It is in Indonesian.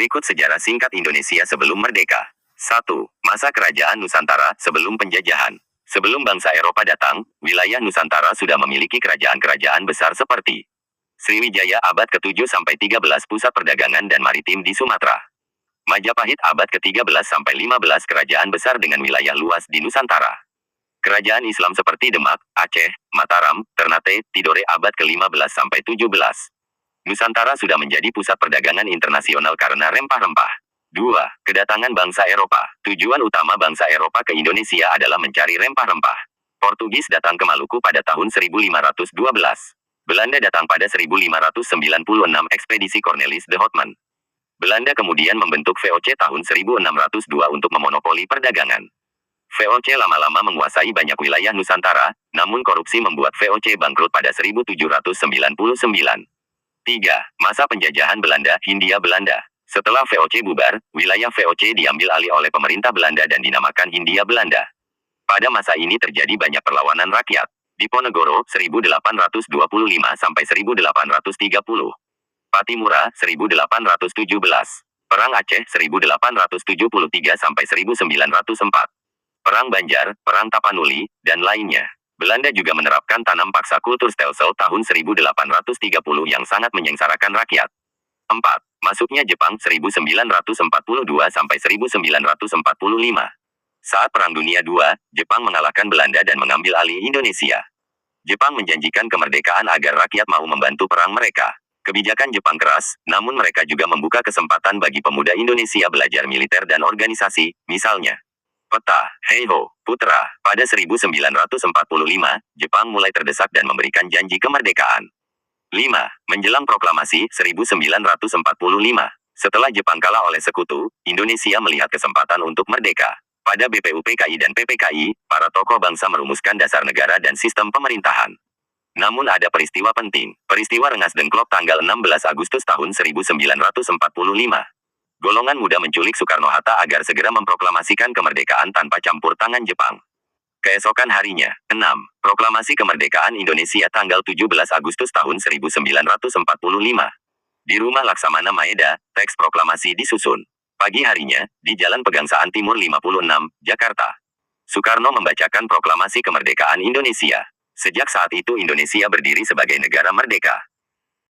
Berikut sejarah singkat Indonesia sebelum merdeka. 1. Masa Kerajaan Nusantara sebelum penjajahan. Sebelum bangsa Eropa datang, wilayah Nusantara sudah memiliki kerajaan-kerajaan besar seperti Sriwijaya abad ke-7-13 pusat perdagangan dan maritim di Sumatera. Majapahit abad ke-13-15 kerajaan besar dengan wilayah luas di Nusantara. Kerajaan Islam seperti Demak, Aceh, Mataram, Ternate, Tidore abad ke-15-17. Nusantara sudah menjadi pusat perdagangan internasional karena rempah-rempah. 2. Kedatangan bangsa Eropa. Tujuan utama bangsa Eropa ke Indonesia adalah mencari rempah-rempah. Portugis datang ke Maluku pada tahun 1512. Belanda datang pada 1596 ekspedisi Cornelis de Houtman. Belanda kemudian membentuk VOC tahun 1602 untuk memonopoli perdagangan. VOC lama-lama menguasai banyak wilayah Nusantara, namun korupsi membuat VOC bangkrut pada 1799. 3. Masa penjajahan Belanda, Hindia Belanda. Setelah VOC bubar, wilayah VOC diambil alih oleh pemerintah Belanda dan dinamakan Hindia Belanda. Pada masa ini terjadi banyak perlawanan rakyat. Diponegoro, 1825-1830. Patimura, 1817. Perang Aceh, 1873-1904. Perang Banjar, Perang Tapanuli, dan lainnya. Belanda juga menerapkan tanam paksa kultur stelsel tahun 1830 yang sangat menyengsarakan rakyat. 4. Masuknya Jepang 1942-1945. Saat Perang Dunia II, Jepang mengalahkan Belanda dan mengambil alih Indonesia. Jepang menjanjikan kemerdekaan agar rakyat mau membantu perang mereka. Kebijakan Jepang keras, namun mereka juga membuka kesempatan bagi pemuda Indonesia belajar militer dan organisasi, misalnya Peta, Heiho, Putra. Pada 1945, Jepang mulai terdesak dan memberikan janji kemerdekaan. 5. Menjelang proklamasi 1945. Setelah Jepang kalah oleh sekutu, Indonesia melihat kesempatan untuk merdeka. Pada BPUPKI dan PPKI, para tokoh bangsa merumuskan dasar negara dan sistem pemerintahan. Namun ada peristiwa penting, peristiwa Rengas Dengklok tanggal 16 Agustus tahun 1945. Golongan muda menculik Soekarno-Hatta agar segera memproklamasikan kemerdekaan tanpa campur tangan Jepang. Keesokan harinya, 6. Proklamasi kemerdekaan Indonesia tanggal 17 Agustus tahun 1945. Di rumah Laksamana Maeda, teks proklamasi disusun. Pagi harinya, di Jalan Pegangsaan Timur 56, Jakarta. Soekarno membacakan proklamasi kemerdekaan Indonesia. Sejak saat itu Indonesia berdiri sebagai negara merdeka.